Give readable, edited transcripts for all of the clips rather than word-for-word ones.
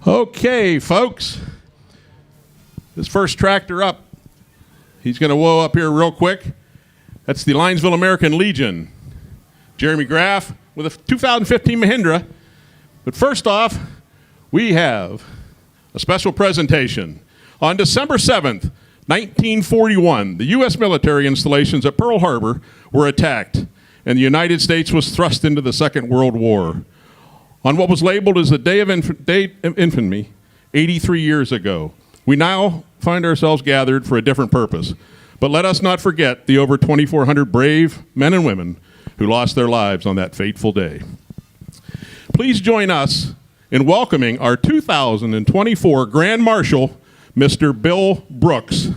Okay, folks. This first tractor up, he's going to whoa up here real quick. That's the Linesville American Legion. Jeremy Graff with a 2015 Mahindra. But first off, we have a special presentation. On December 7th, 1941, the U.S. military installations at Pearl Harbor were attacked, and the United States was thrust into the Second World War. On what was labeled as the Day of Infamy, 83 years ago, we now find ourselves gathered for a different purpose. But let us not forget the over 2,400 brave men and women who lost their lives on that fateful day. Please join us in welcoming our 2024 Grand Marshal, Mr. Bill Brooks.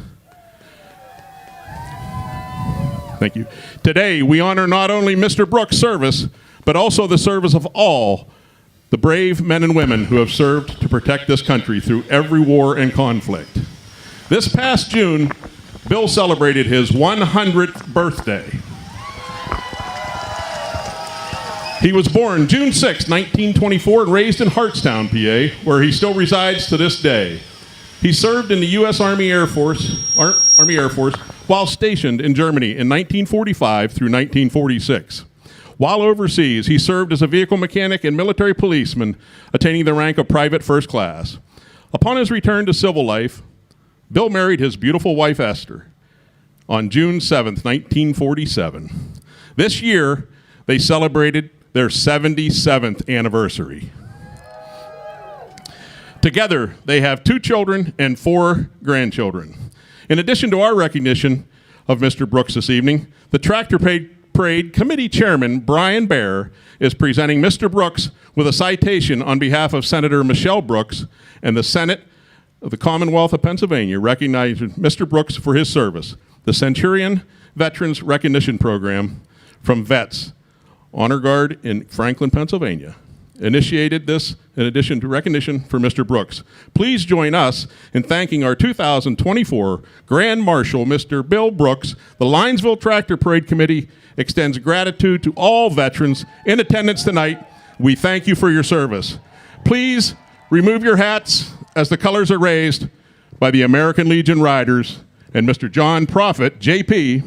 Thank you. Today, we honor not only Mr. Brooks' service, but also the service of all the brave men and women who have served to protect this country through every war and conflict. This past June, Bill celebrated his 100th birthday. He was born June 6, 1924, and raised in Hartstown, PA, where he still resides to this day. He served in the U.S. Army Air Force while stationed in Germany in 1945 through 1946. While overseas, he served as a vehicle mechanic and military policeman, attaining the rank of private first class. Upon his return to civil life, Bill married his beautiful wife, Esther, on June 7, 1947. This year, they celebrated their 77th anniversary. Together, they have 2 children and 4 grandchildren. In addition to our recognition of Mr. Brooks this evening, the Tractor Parade Committee Chairman, Brian Baer, is presenting Mr. Brooks with a citation on behalf of Senator Michelle Brooks and the Senate of the Commonwealth of Pennsylvania, recognizing Mr. Brooks for his service. The Centurion Veterans Recognition Program from Vets Honor Guard in Franklin, Pennsylvania, initiated this in addition to recognition for Mr. Brooks. Please join us in thanking our 2024 Grand Marshal, Mr. Bill Brooks. The Linesville Tractor Parade Committee extends gratitude to all veterans in attendance tonight. We thank you for your service. Please remove your hats as the colors are raised by the American Legion Riders, and Mr. John Prophet, JP,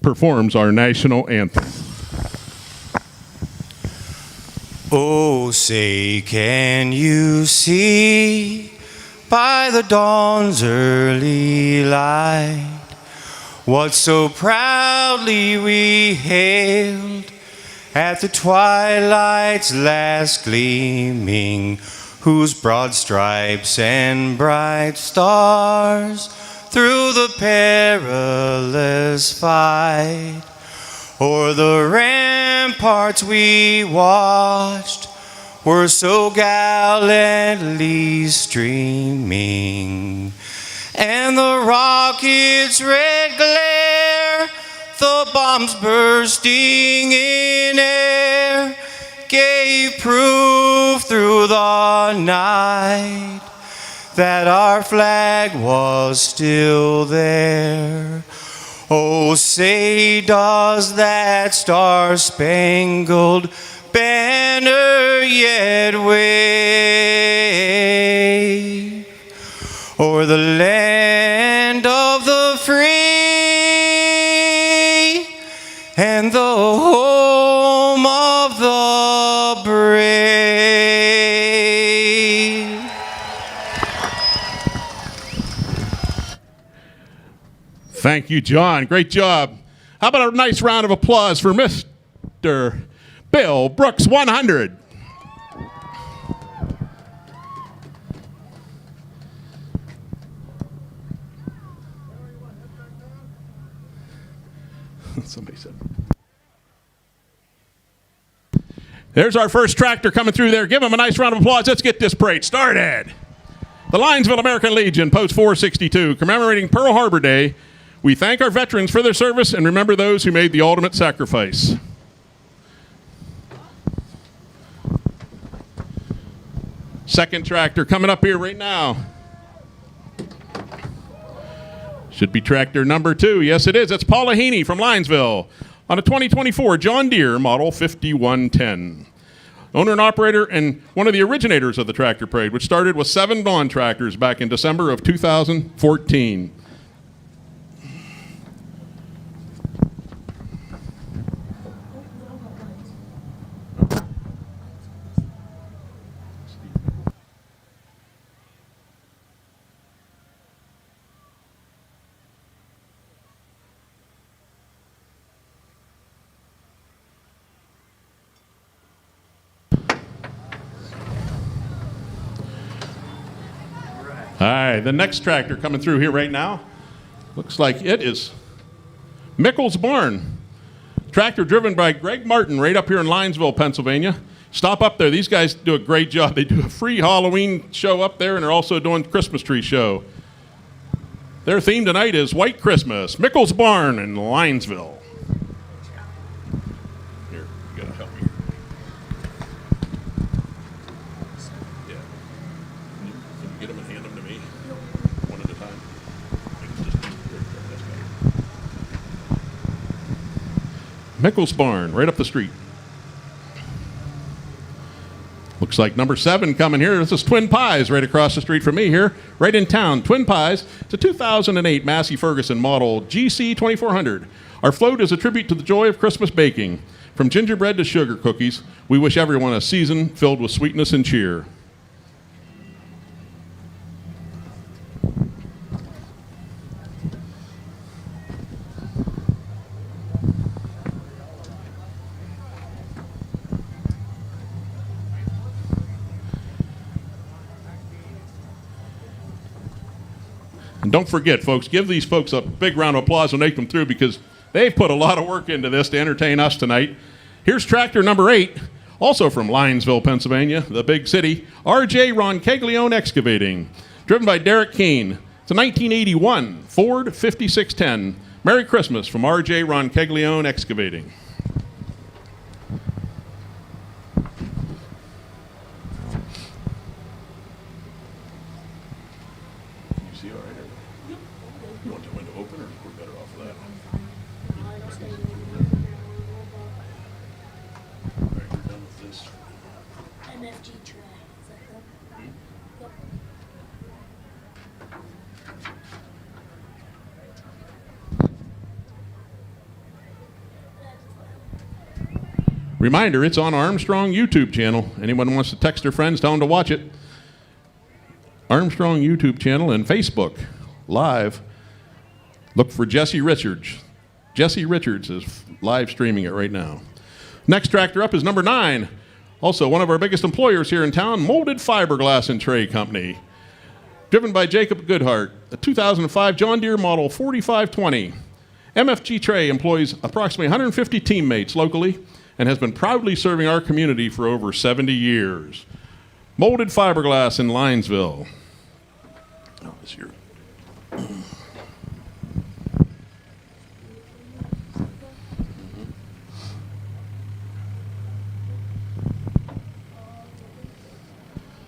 performs our national anthem. Oh, say, can you see by the dawn's early light what so proudly we hailed at the twilight's last gleaming, whose broad stripes and bright stars through the perilous fight o'er the ramparts we watched were so gallantly streaming, and the rocket's red glare, the bombs bursting in air, gave proof through the night that our flag was still there. Oh, say, does that star-spangled banner yet wave o'er the land of the free and the home of the brave? Thank you, John. Great job. How about a nice round of applause for Mr. Bill Brooks, 100. Somebody said. There's our first tractor coming through there. Give him a nice round of applause. Let's get this parade started. The Linesville American Legion, Post 462, commemorating Pearl Harbor Day. We thank our veterans for their service and remember those who made the ultimate sacrifice. Second tractor coming up here right now. Should be tractor number 2. Yes, it is. It's Paula Haney from Linesville on a 2024 John Deere Model 5110. owner and operator and one of the originators of the tractor parade, which started with 7 lawn tractors back in December of 2014. All right, the next tractor coming through here right now looks like it is Mickles Barn. Tractor driven by Greg Martin right up here in Linesville, Pennsylvania. Stop up there. These guys do a great job. They do a free Halloween show up there, and they're also doing Christmas tree show. Their theme tonight is White Christmas. Mickles Barn in Linesville. Here, you gotta help me. Yeah. Can you get them and hand them to me? One at a time. Mickles Barn, right up the street. Looks like number 7 coming here. This is Twin Pies right across the street from me here, right in town. Twin Pies. It's a 2008 Massey Ferguson model GC 2400. Our float is a tribute to the joy of Christmas baking. From gingerbread to sugar cookies, we wish everyone a season filled with sweetness and cheer. And don't forget, folks, give these folks a big round of applause when they come through because they've put a lot of work into this to entertain us tonight. Here's tractor number 8, also from Linesville, Pennsylvania, the big city, R.J. Roncaglione Excavating, driven by Derek Keene. It's a 1981 Ford 5610. Merry Christmas from R.J. Roncaglione Excavating. You want the window open, or we're better off with that? All right, we're done with this. MFG tray. Is that good? Yep. Reminder, it's on Armstrong YouTube channel. Anyone wants to text their friends, tell them to watch it. Armstrong YouTube channel and Facebook Live. Look for Jesse Richards. Jesse Richards is live streaming it right now. Next tractor up is number 9. Also one of our biggest employers here in town, Molded Fiberglass and Tray Company. Driven by Jacob Goodhart, a 2005 John Deere model 4520. MFG Tray employs approximately 150 teammates locally and has been proudly serving our community for over 70 years. Molded Fiberglass in Linesville. Oh, this here.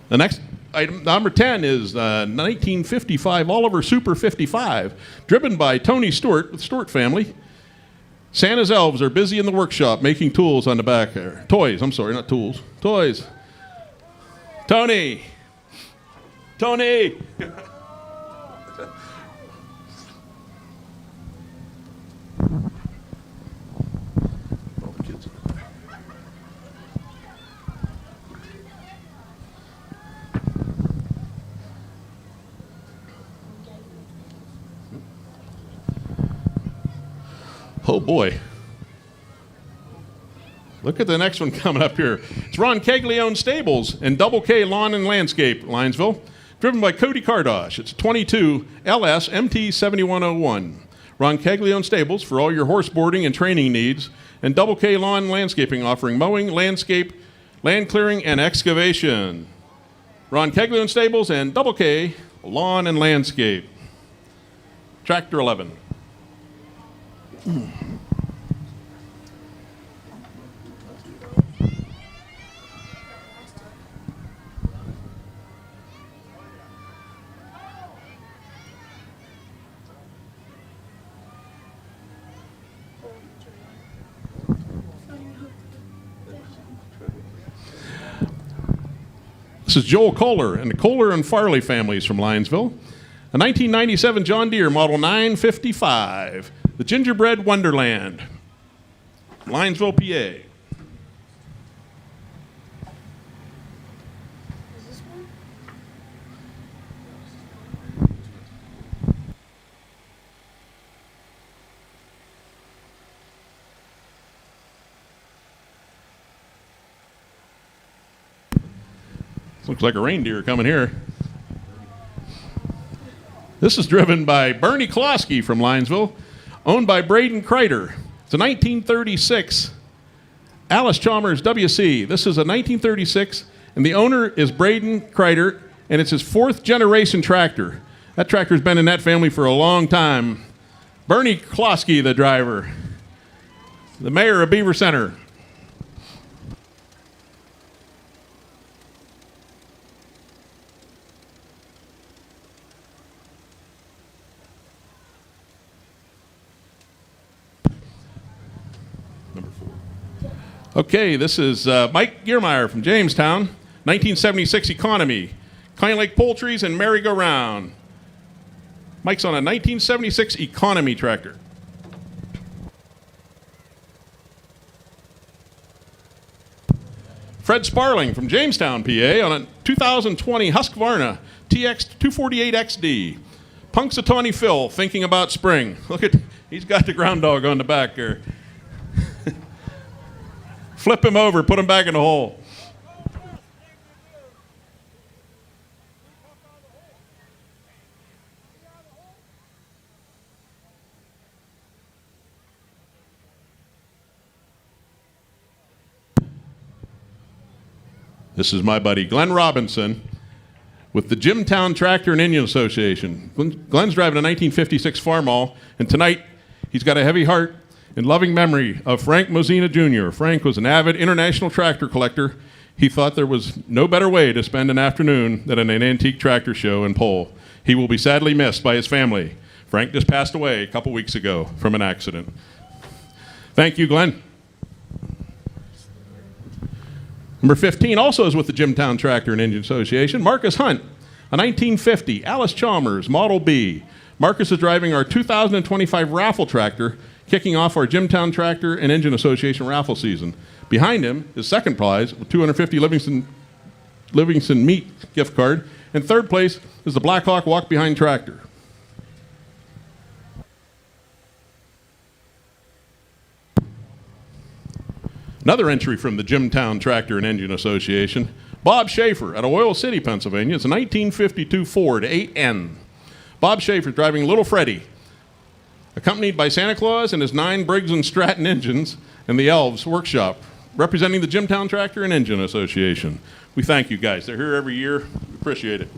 The next item, number 10, is 1955 Oliver Super 55, driven by Tony Stewart with Stewart family. Santa's elves are busy in the workshop making tools on the back there. Toys, I'm sorry, not tools. Toys. Tony. Tony. All the kids. Oh boy. Look at the next one coming up here. It's Roncaglione Stables and Double K Lawn and Landscape, Linesville. Driven by Cody Kardosh. It's a 22 LS MT 7101. Roncaglione Stables for all your horse boarding and training needs. And Double K Lawn and Landscaping offering mowing, landscape, land clearing, and excavation. Roncaglione Stables and Double K Lawn and Landscape. Tractor 11. This is Joel Kohler and the Kohler and Farley families from Linesville. A 1997 John Deere Model 955, the Gingerbread Wonderland, Linesville, PA. Is this one? Looks like a reindeer coming here. This is driven by Bernie Klosky from Linesville, owned by Braden Kreider. It's a 1936 Alice Chalmers WC. This is a 1936, and the owner is Braden Kreider, and it's his fourth generation tractor. That tractor's been in that family for a long time. Bernie Klosky, the driver, the mayor of Beaver Center. Okay, this is Mike Giermeyer from Jamestown, 1976 Economy, Kind Lake Poultries and Merry-Go-Round. Mike's on a 1976 Economy tractor. Fred Sparling from Jamestown, PA, on a 2020 Husqvarna TX 248XD. Punxsutawney Phil, thinking about spring. Look at, he's got the ground dog on the back there. Flip him over, put him back in the hole. This is my buddy Glenn Robinson with the Jimtown Tractor and Indian Association. Glenn's driving a 1956 Farmall, and tonight he's got a heavy heart in loving memory of Frank Mozina Jr. Frank was an avid international tractor collector. He thought there was no better way to spend an afternoon than at an antique tractor show in Pole. He will be sadly missed by his family. Frank just passed away a couple weeks ago from an accident. Thank you, Glenn. Number 15 also is with the Jimtown Tractor and Engine Association. Marcus Hunt, a 1950 Alice Chalmers Model B. Marcus is driving our 2025 raffle tractor, kicking off our Jimtown Tractor and Engine Association raffle season. Behind him is second prize, a 250 Livingston Meat gift card, and third place is the Blackhawk walk-behind tractor. Another entry from the Jimtown Tractor and Engine Association, Bob Schaefer at Oil City, Pennsylvania. It's a 1952 Ford 8N. Bob Schaefer driving Little Freddie, accompanied by Santa Claus and his 9 Briggs & Stratton engines and the Elves Workshop, representing the Jimtown Tractor and Engine Association. We thank you guys. They're here every year. We appreciate it.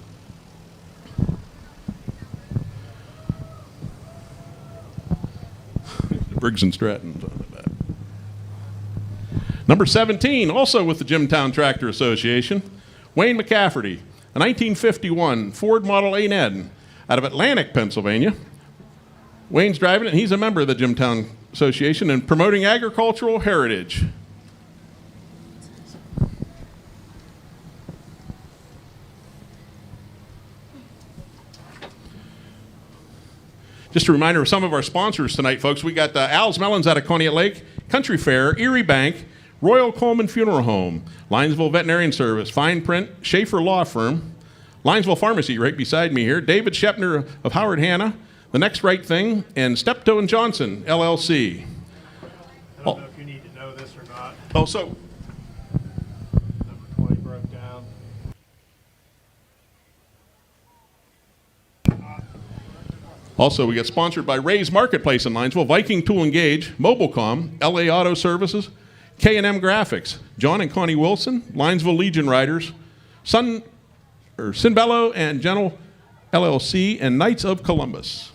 Briggs & Stratton. Number 17, also with the Jimtown Tractor Association, Wayne McCafferty, a 1951 Ford Model 8N out of Atlantic, Pennsylvania. Wayne's driving it, and he's a member of the Jimtown Association and promoting agricultural heritage. Just a reminder of some of our sponsors tonight, folks. We got Al's Melons out of Conneaut Lake, Country Fair, Erie Bank, Royal Coleman Funeral Home, Linesville Veterinarian Service, Fine Print, Schaefer Law Firm, Linesville Pharmacy right beside me here, David Shepner of Howard Hanna, The Next Right Thing, and Steptoe and Johnson, LLC. I don't know if you need to know this or not. Also, Number 20 broke down. we got sponsored by Ray's Marketplace in Linesville, Viking Tool and Gauge, Mobilecom, LA Auto Services, K&M Graphics, John and Connie Wilson, Linesville Legion Riders, Sinbello and Gentle LLC, and Knights of Columbus.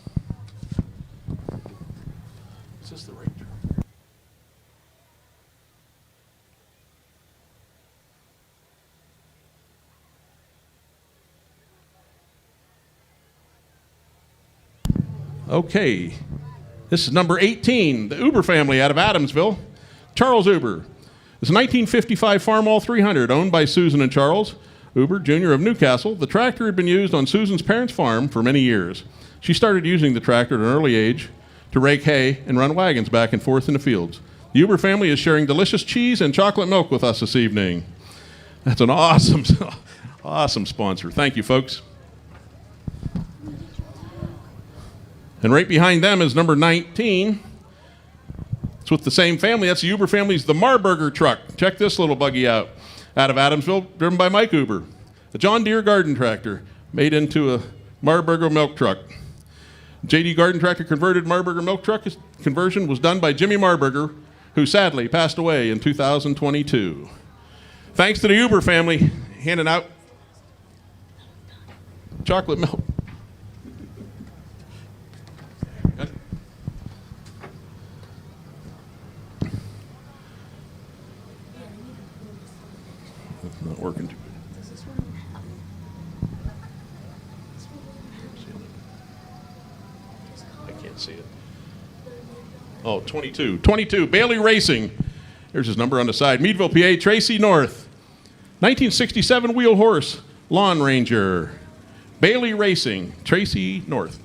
Is this the right term? Okay, this is number 18, the Uber family out of Adamsville. Charles Uber. It's a 1955 Farmall 300 owned by Susan and Charles. Uber, Jr. of Newcastle. The tractor had been used on Susan's parents' farm for many years. She started using the tractor at an early age to rake hay and run wagons back and forth in the fields. The Uber family is sharing delicious cheese and chocolate milk with us this evening. That's an awesome, awesome sponsor. Thank you, folks. And right behind them is number 19. It's with the same family. That's the Uber family's the Marburger truck. Check this little buggy out. Out of Adamsville, driven by Mike Uber. A John Deere garden tractor made into a Marburger milk truck. JD Garden Tractor converted Marburger milk truck conversion was done by Jimmy Marburger, who sadly passed away in 2022. Thanks to the Uber family handing out chocolate milk. It's not working too good. I can't see it. Oh, 22. 22, Bailey Racing. There's his number on the side. Meadville, PA, Tracy North. 1967 wheel horse, Lawn Ranger. Bailey Racing, Tracy North.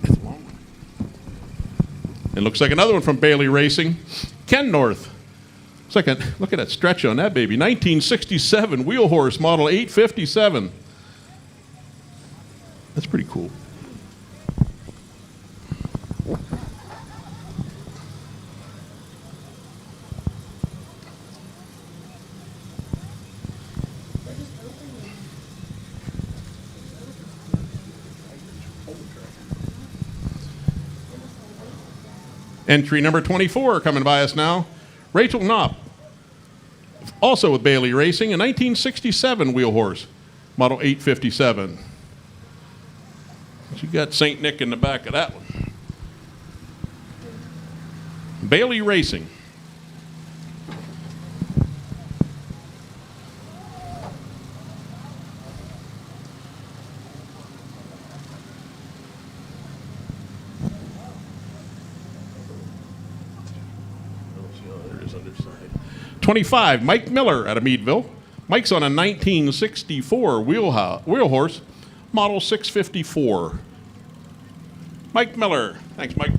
It's a long one. It looks like another one from Bailey Racing, Ken North. Look at that stretch on that baby. 1967 wheel horse, model 857. That's pretty cool. Entry number 24 coming by us now. Rachel Knopp, also with Bailey Racing, a 1967 wheel horse, model 857. She got St. Nick in the back of that one. Bailey Racing. There it is underside. 25, Mike Miller out of Meadville. Mike's on a 1964 wheel horse, model 654. Mike Miller. Thanks, Mike.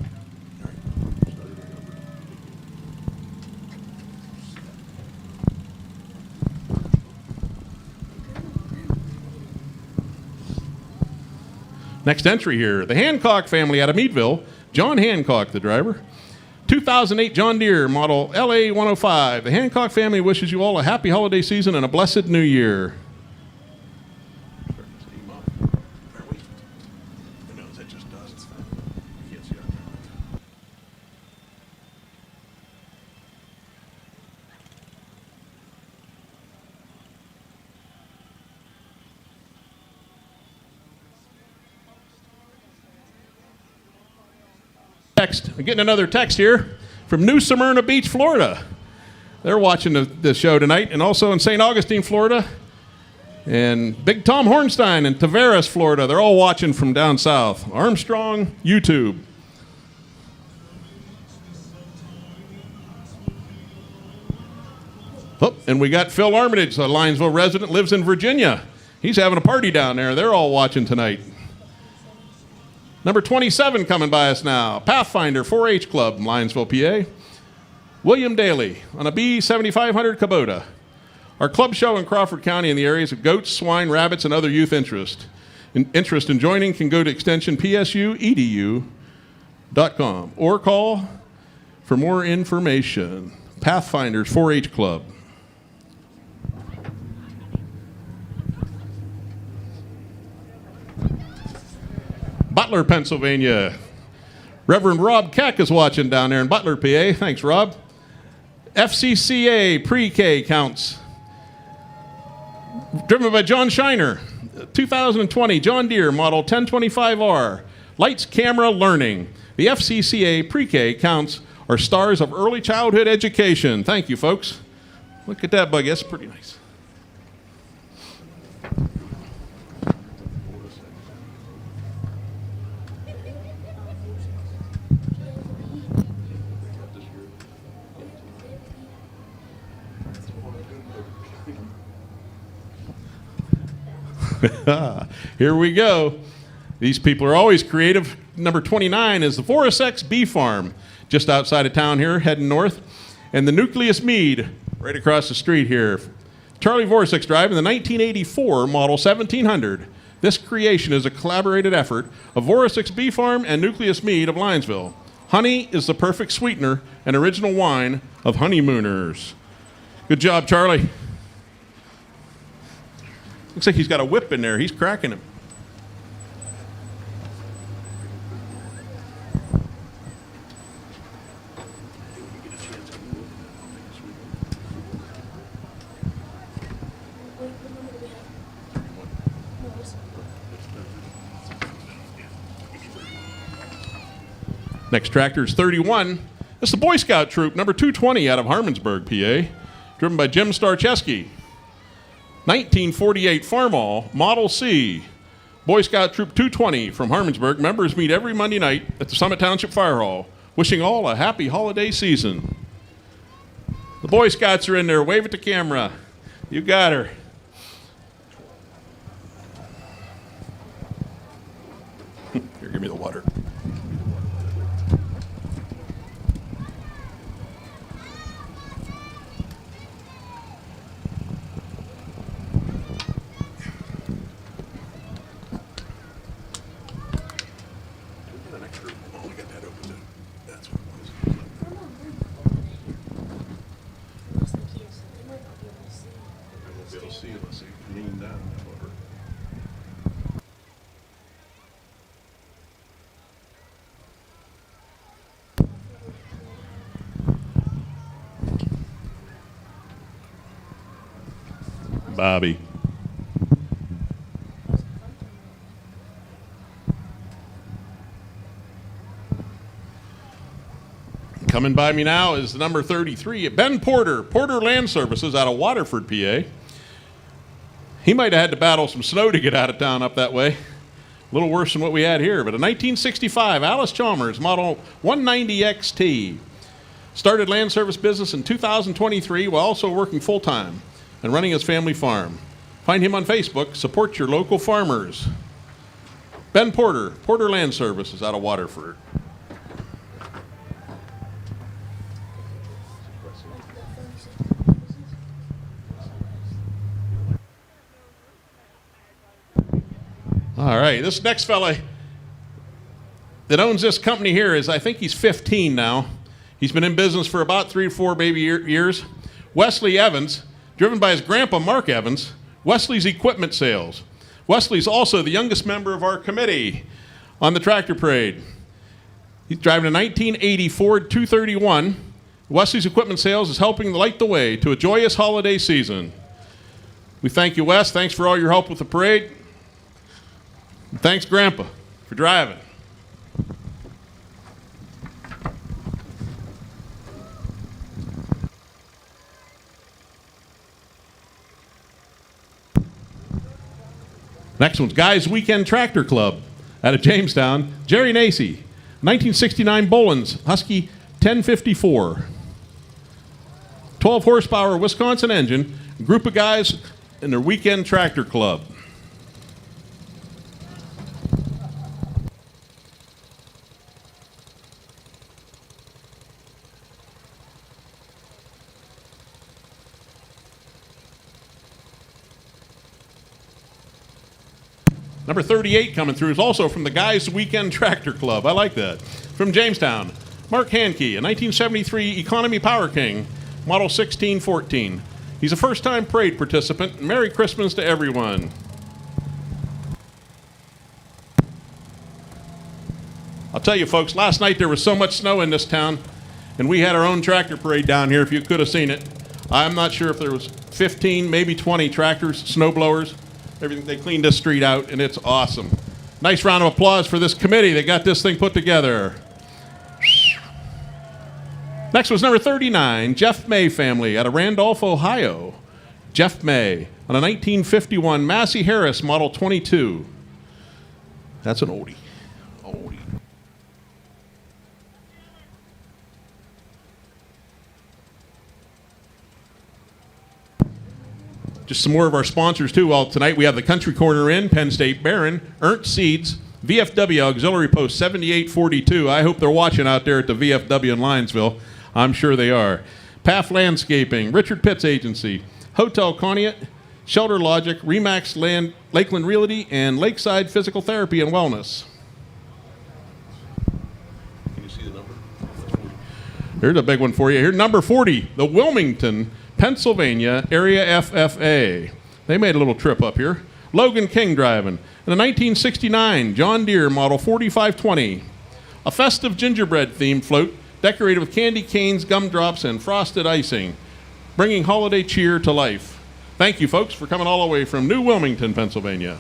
Next entry here, the Hancock family out of Meadville. John Hancock, the driver. 2008 John Deere, model LA 105. The Hancock family wishes you all a happy holiday season and a blessed new year. Text. I'm getting another text here from New Smyrna Beach, Florida. They're watching the show tonight, and also in St. Augustine, Florida, and Big Tom Hornstein in Tavares, Florida. They're all watching from down south. Armstrong, YouTube. Oh, and we got Phil Armitage, a Linesville resident, lives in Virginia. He's having a party down there. They're all watching tonight. Number 27 coming by us now. Pathfinder 4-H Club in Linesville, PA. William Daly on a B7500 Kubota. Our club show in Crawford County in the areas of goats, swine, rabbits, and other youth interest. Interest in joining can go to extension psuedu.com or call for more information. Pathfinders 4-H Club. Butler, Pennsylvania. Reverend Rob Keck is watching down there in Butler, PA. Thanks, Rob. FCCA pre-K counts. Driven by John Shiner. 2020 John Deere model 1025R. Lights, camera, learning. The FCCA pre-K counts are stars of early childhood education. Thank you, folks. Look at that buggy. That's pretty nice. Here we go. These people are always creative. Number 29 is the Forest X Bee Farm, just outside of town here, heading north. And the Nucleus Mead, right across the street here. Charlie Vorsick's driving the 1984 model 1700. This creation is a collaborated effort of Vorsick's Bee Farm and Nucleus Mead of Linesville. Honey is the perfect sweetener and original wine of honeymooners. Good job, Charlie. Looks like he's got a whip in there. He's cracking him. Next tractor is 31. It's the Boy Scout Troop, number 220 out of Harmonsburg, PA, driven by Jim Starcheski. 1948 Farmall, Model C. Boy Scout Troop 220 from Harmonsburg. Members meet every Monday night at the Summit Township Fire Hall. Wishing all a happy holiday season. The Boy Scouts are in there. Wave at the camera. You got her. Here, give me the water. Bobby. Coming by me now is the number 33, Ben Porter, Porter Land Services out of Waterford, PA. He might have had to battle some snow to get out of town up that way. A little worse than what we had here, but a 1965 Alice Chalmers Model 190 XT. Started land service business in 2023 while also working full-time and running his family farm. Find him on Facebook. Support your local farmers. Ben Porter, Porter Land Services out of Waterford. All right, this next fella that owns this company here is, I think he's 15 now. He's been in business for about 3 or 4 maybe years. Wesley Evans, driven by his grandpa, Mark Evans, Wesley's Equipment Sales. Wesley's also the youngest member of our committee on the tractor parade. He's driving a 1980 Ford 231. Wesley's Equipment Sales is helping light the way to a joyous holiday season. We thank you, Wes. Thanks for all your help with the parade. And thanks, Grandpa, for driving. Next one's Guys Weekend Tractor Club out of Jamestown. Jerry Nacy, 1969 Bolins Husky 1054. 12 horsepower Wisconsin engine, a group of guys in their weekend tractor club. Number 38 coming through is also from the Guys Weekend Tractor Club. I like that. From Jamestown, Mark Hankey, a 1973 Economy Power King, Model 1614. He's a first-time parade participant. Merry Christmas to everyone. I'll tell you, folks, last night there was so much snow in this town, and we had our own tractor parade down here, if you could have seen it. I'm not sure if there was 15, maybe 20 tractors, snow blowers. Everything, they cleaned this street out, and it's awesome. Nice round of applause for this committee that got this thing put together. Next was number 39, Jeff May family out of Randolph, Ohio. Jeff May on a 1951 Massey Harris Model 22. That's an oldie. Oldie. Just some more of our sponsors, too. Well, tonight we have the Country Corner Inn, Penn State Barron, Ernst Seeds, VFW Auxiliary Post 7842. I hope they're watching out there at the VFW in Linesville. I'm sure they are. PAF Landscaping, Richard Pitts Agency, Hotel Conneaut, Shelter Logic, Remax Lakeland Realty, and Lakeside Physical Therapy and Wellness. Can you see the number? Here's a big one for you. Here, number 40, the Wilmington, Pennsylvania Area FFA. They made a little trip up here. Logan King driving. And a 1969 John Deere Model 4520. A festive gingerbread-themed float decorated with candy canes, gumdrops, and frosted icing, bringing holiday cheer to life. Thank you, folks, for coming all the way from New Wilmington, Pennsylvania.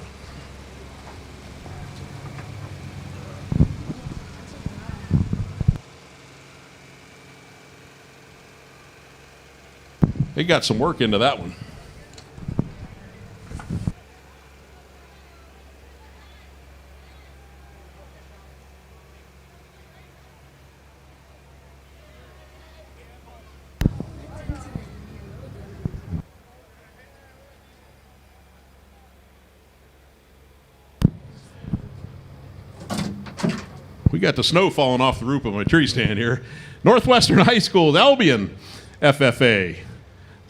They got some work into that one. We got the snow falling off the roof of my tree stand here. Northwestern High School, Albion FFA.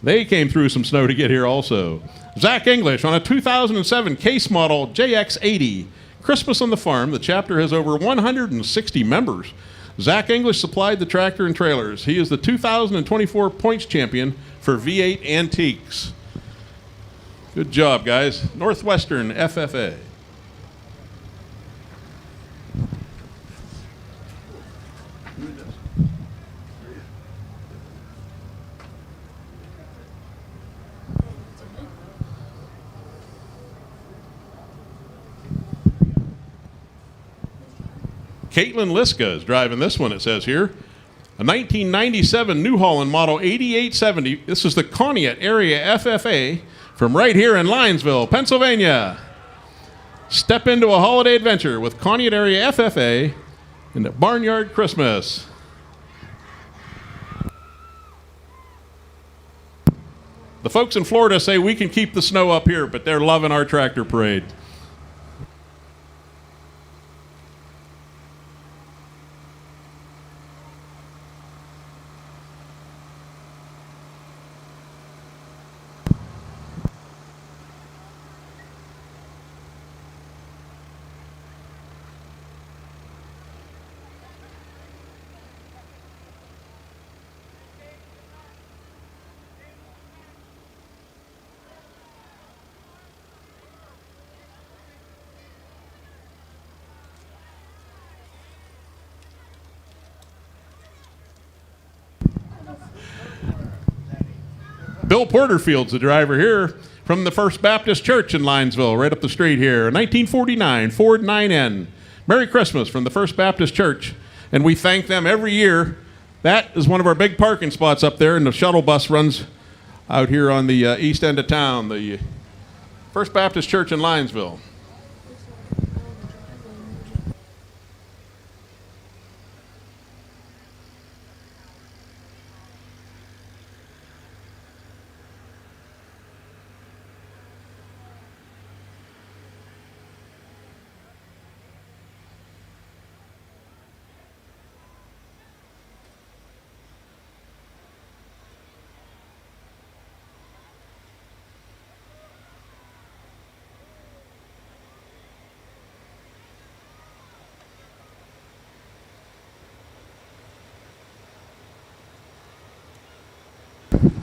They came through some snow to get here also. Zach English on a 2007 Case Model JX80. Christmas on the Farm. The chapter has over 160 members. Zach English supplied the tractor and trailers. He is the 2024 points champion for V8 Antiques. Good job, guys. Northwestern FFA. Caitlin Liska is driving this one, it says here. A 1997 New Holland Model 8870. This is the Conneaut Area FFA from right here in Linesville, Pennsylvania. Step into a holiday adventure with Conneaut Area FFA in the Barnyard Christmas. The folks in Florida say we can keep the snow up here, but they're loving our tractor parade. Bill Porterfield's the driver here from the First Baptist Church in Linesville, right up the street here. A 1949 Ford 9N. Merry Christmas from the First Baptist Church. And we thank them every year. That is one of our big parking spots up there, and the shuttle bus runs out here on the east end of town, the First Baptist Church in Linesville.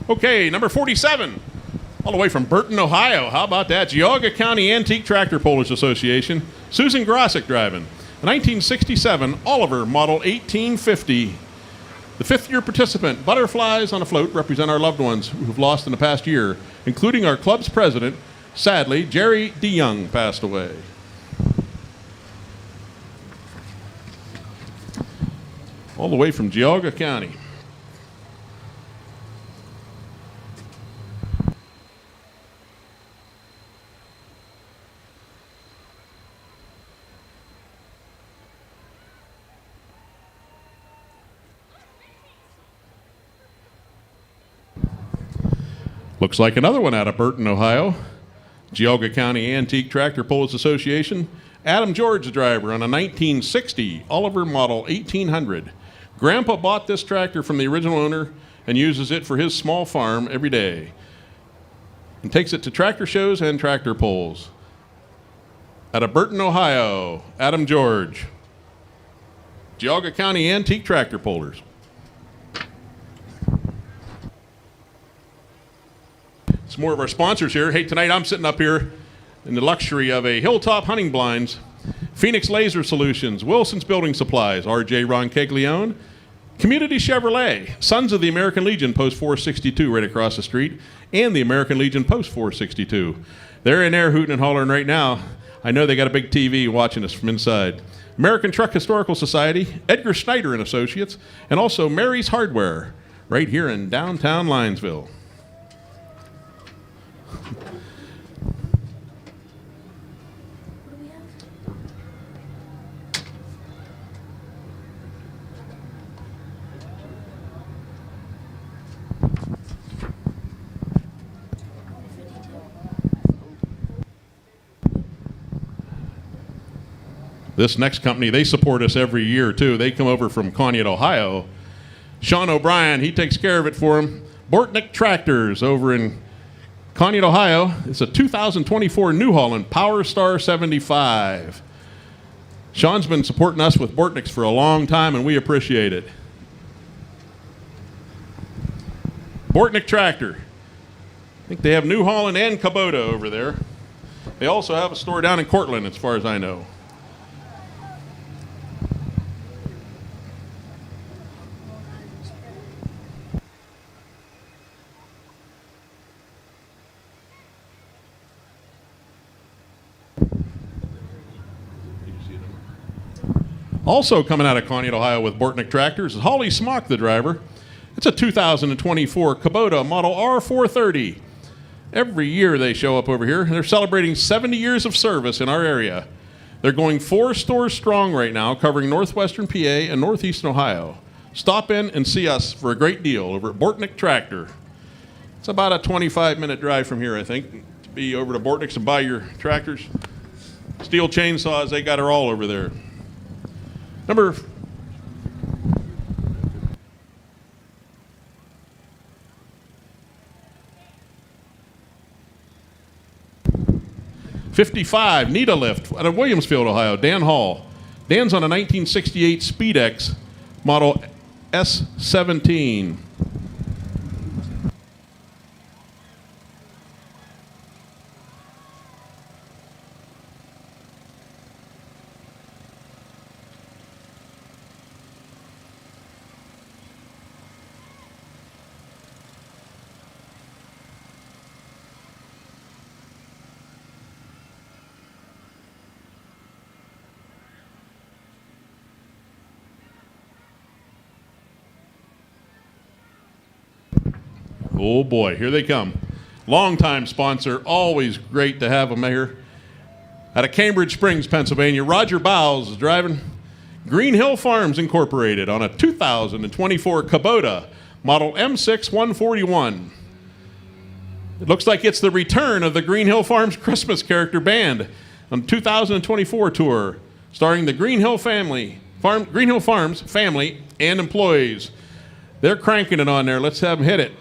Okay, number 47, all the way from Burton, Ohio. How about that? Geauga County Antique Tractor Pullers Association. Susan Grosick driving. A 1967 Oliver Model 1850. The fifth-year participant, Butterflies on a Float, represent our loved ones who've lost in the past year, including our club's president. Sadly, Jerry DeYoung passed away. All the way from Geauga County. Looks like another one out of Burton, Ohio. Geauga County Antique Tractor Pullers Association. Adam George, the driver, on a 1960 Oliver Model 1800. Grandpa bought this tractor from the original owner and uses it for his small farm every day. And takes it to tractor shows and tractor pulls. Out of Burton, Ohio, Adam George. Geauga County Antique Tractor Pullers. Some more of our sponsors here. Hey, tonight I'm sitting up here in the luxury of a Hilltop Hunting Blinds, Phoenix Laser Solutions, Wilson's Building Supplies, R.J. Roncaglione, Community Chevrolet, Sons of the American Legion, Post 462 right across the street, and the American Legion Post 462. They're in there hooting and hollering right now. I know they got a big TV watching us from inside. American Truck Historical Society, Edgar Snyder and Associates, and also Mary's Hardware right here in downtown Linesville. This next company, they support us every year, too. They come over from Conneaut, Ohio. Sean O'Brien, he takes care of it for him. Bortnick Tractors over in Conneaut, Ohio. It's a 2024 New Holland Power Star 75. Sean's been supporting us with Bortnicks for a long time, and we appreciate it. Bortnick Tractor. I think they have New Holland and Kubota over there. They also have a store down in Cortland, as far as I know. Also coming out of Conneaut, Ohio with Bortnick Tractors is Holly Smock, the driver. It's a 2024 Kubota Model R430. Every year they show up over here, and they're celebrating 70 years of service in our area. They're going 4 stores strong right now, covering northwestern PA and northeastern Ohio. Stop in and see us for a great deal over at Bortnick Tractor. It's about a 25-minute drive from here, I think, to be over to Bortnick's and buy your tractors. Steel chainsaws, they got her all over there. Number 55, Nita Lift out of Williamsfield, Ohio, Dan Hall. Dan's on a 1968 SpeedX model S17. Oh boy, here they come. Longtime sponsor, always great to have them here. Out of Cambridge Springs, Pennsylvania, Roger Bowles is driving Green Hill Farms Incorporated on a 2024 Kubota model M6 141. It looks like it's the return of the Green Hill Farms Christmas Character Band on 2024 tour, starring the Green Hill Farms family and employees. They're cranking it on there. Let's have them hit it.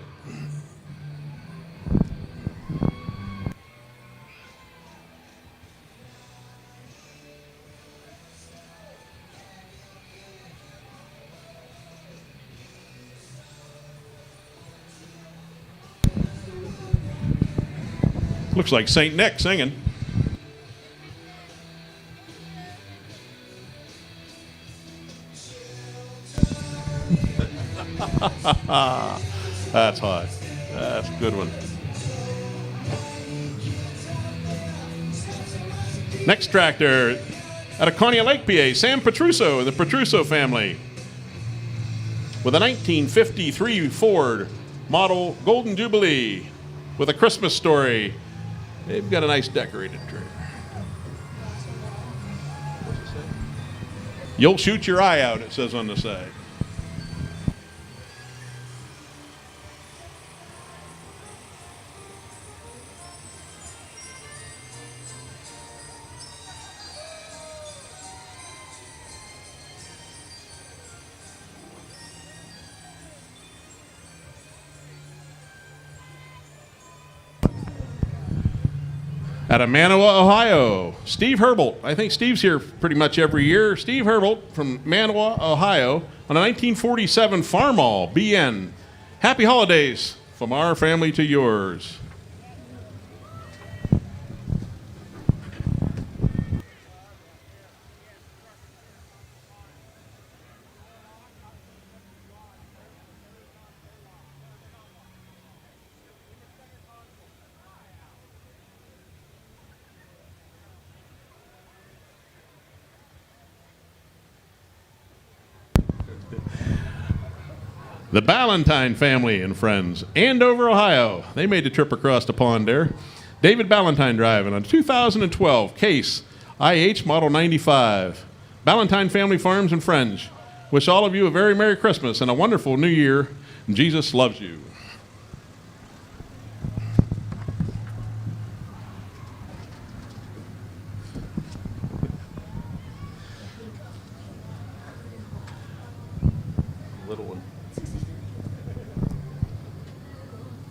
Looks like St. Nick singing. That's hot. That's a good one. Next tractor out of Conneaut Lake, PA, Sam Petruso, the Petruso family, with a 1953 Ford model Golden Jubilee with a Christmas story. They've got a nice decorated trailer. You'll shoot your eye out, it says on the side. Out of Manawa, Ohio, Steve Herbold. I think Steve's here pretty much every year. Steve Herbold from Manawa, Ohio, on a 1947 Farmall BN. Happy holidays from our family to yours. The Ballantyne family and friends, Andover, Ohio. They made the trip across the pond there. David Ballantyne driving on 2012 Case IH Model 95. Ballantyne Family Farms and Friends. Wish all of you a very Merry Christmas and a wonderful New Year. Jesus loves you.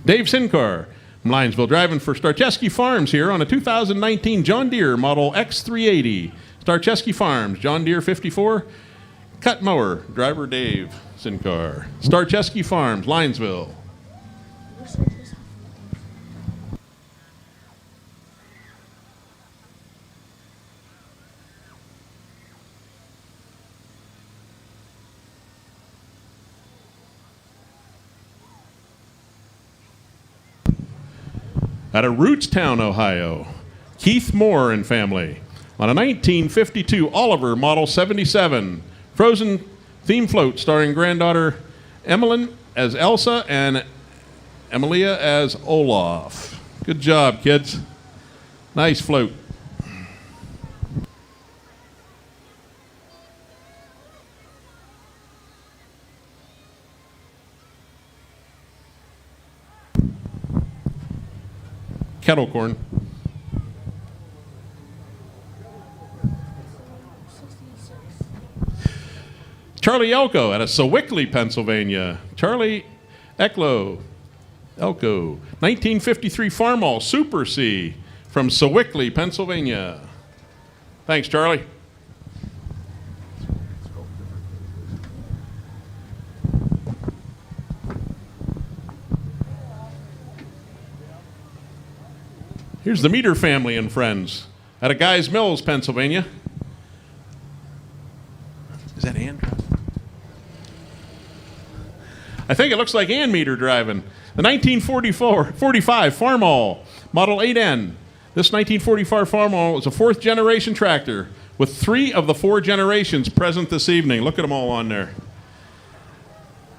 Dave Sincar from Linesville driving for Starcheski Farms here on a 2019 John Deere Model X380. Starcheski Farms, John Deere 54, cut mower, driver Dave Sincar. Starcheski Farms, Linesville. Out of Rootstown, Ohio, Keith Moore and family on a 1952 Oliver Model 77 Frozen theme float starring granddaughter Emmeline as Elsa and Emilia as Olaf. Good job, kids. Nice float. Kettle corn. Charlie Elko out of Sewickley, Pennsylvania. Charlie Elko, 1953 Farmall Super C from Sewickley, Pennsylvania. Thanks, Charlie. Here's the Meter family and friends out of Guys Mills, Pennsylvania. Is that Ann? I think it looks like Ann Meter driving. The 1945 Farmall Model 8N. This 1945 Farmall is a fourth generation tractor with 3 of the 4 generations present this evening. Look at them all on there.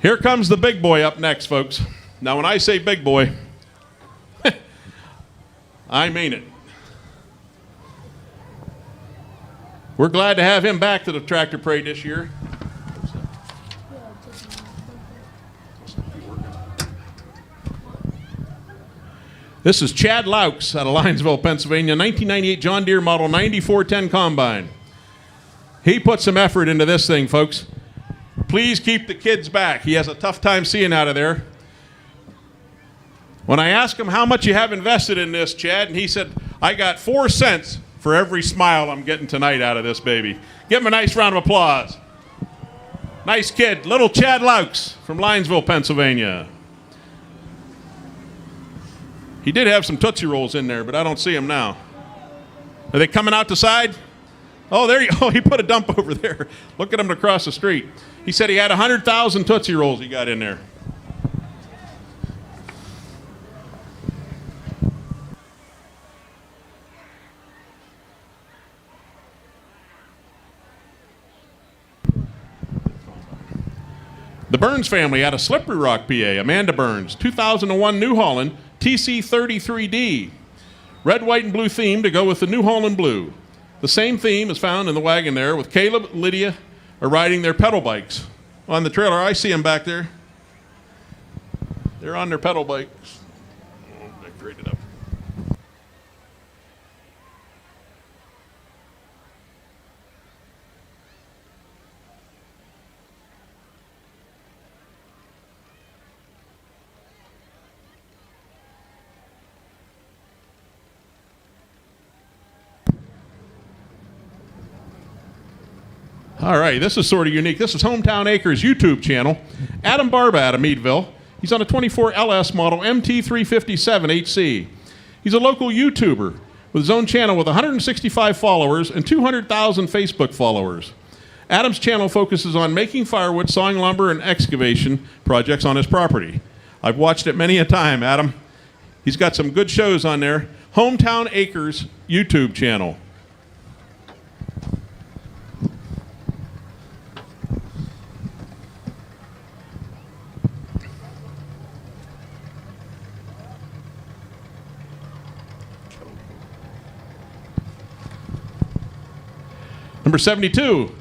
Here comes the big boy up next, folks. Now, when I say big boy, I mean it. We're glad to have him back to the tractor parade this year. This is Chad Laux out of Linesville, Pennsylvania, 1998 John Deere Model 9410 Combine. He put some effort into this thing, folks. Please keep the kids back. He has a tough time seeing out of there. When I asked him how much you have invested in this, Chad, and he said, I got 4 cents for every smile I'm getting tonight out of this baby. Give him a nice round of applause. Nice kid, little Chad Laux from Linesville, Pennsylvania. He did have some Tootsie Rolls in there, but I don't see them now. Are they coming out the side? Oh, there you go. He put a dump over there. Look at him across the street. He said he had 100,000 Tootsie Rolls he got in there. The Burns family out of Slippery Rock, PA, Amanda Burns, 2001 New Holland TC33D. Red, white, and blue theme to go with the New Holland blue. The same theme is found in the wagon there with Caleb, Lydia are riding their pedal bikes. On the trailer, I see them back there. They're on their pedal bikes. Oh, I graded up. All right, this is sort of unique. This is Hometown Acres YouTube channel. Adam Barba out of Meadville. He's on a 24 LS model MT357HC. He's a local YouTuber with his own channel with 165 followers and 200,000 Facebook followers. Adam's channel focuses on making firewood, sawing lumber, and excavation projects on his property. I've watched it many a time, Adam. He's got some good shows on there. Hometown Acres YouTube channel. Number 72.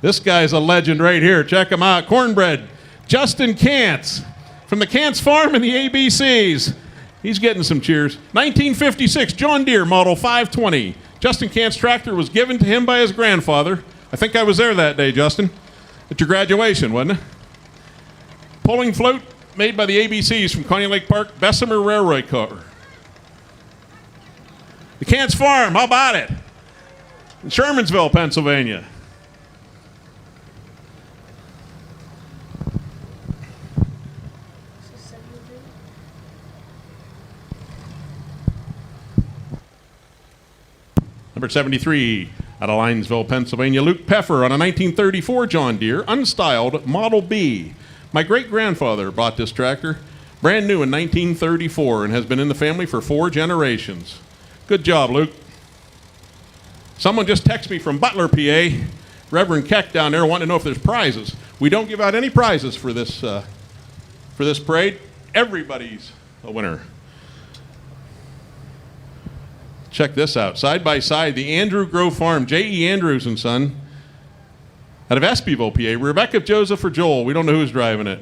This guy's a legend right here. Check him out. Cornbread. Justin Cantz from the Cantz Farm and the ABCs. He's getting some cheers. 1956 John Deere Model 520. Justin Cantz tractor was given to him by his grandfather. I think I was there that day, Justin. At your graduation, wasn't it? Pulling float made by the ABCs from Coney Lake Park, Bessemer Railroad car. The Cantz Farm, how about it? In Shermansville, Pennsylvania. Number 73, out of Linesville, Pennsylvania, Luke Peffer on a 1934 John Deere, unstyled Model B. My great-grandfather bought this tractor, brand new in 1934, and has been in the family for 4 generations. Good job, Luke. Someone just texted me from Butler, PA, Reverend Keck down there, wanting to know if there's prizes. We don't give out any prizes for this parade. Everybody's a winner. Check this out. Side by side, the Andrew Grove Farm, J.E. Andrews and Son, out of Espyville, PA. Rebecca, Joseph, or Joel. We don't know who's driving it.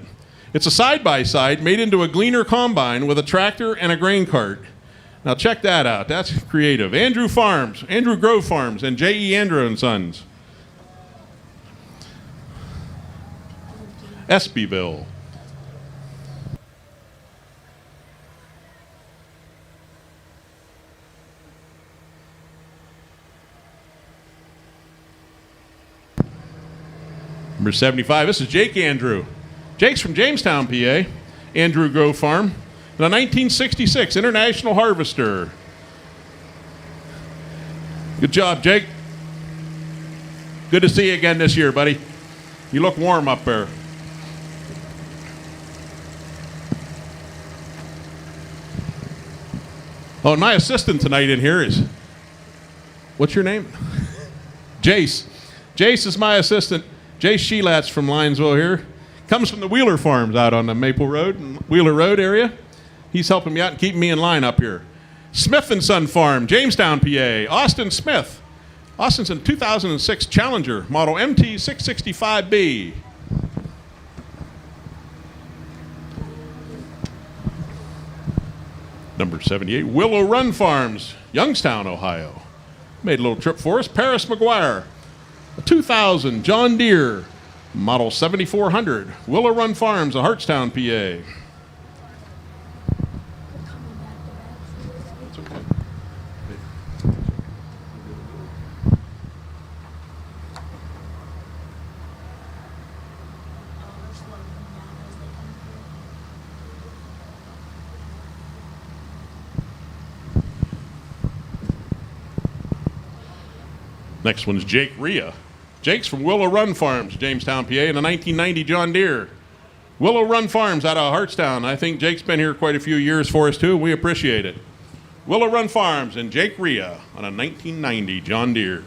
It's a side by side made into a Gleaner combine with a tractor and a grain cart. Now check that out. That's creative. Andrew Grove Farms, and J.E. Andrew and Sons. Espyville. Number 75, this is Jake Andrew. Jake's from Jamestown, PA. Andrew Grove Farm. And a 1966 International Harvester. Good job, Jake. Good to see you again this year, buddy. You look warm up there. Oh, and my assistant tonight in here is, what's your name? Jace. Jace is my assistant. Jace Sheelatz from Linesville here. Comes from the Wheeler Farms out on the Maple Road and Wheeler Road area. He's helping me out and keeping me in line up here. Smith & Son Farm, Jamestown, PA. Austin Smith. Austin's in 2006 Challenger, model MT665B. Number 78, Willow Run Farms, Youngstown, Ohio. Made a little trip for us. Paris McGuire. A 2000 John Deere, model 7400, Willow Run Farms, of Hartstown, PA. That's okay. Next one's Jake Rhea. Jake's from Willow Run Farms, Jamestown, PA, in a 1990 John Deere. Willow Run Farms out of Hartstown. I think Jake's been here quite a few years for us, too. We appreciate it. Willow Run Farms and Jake Rhea on a 1990 John Deere.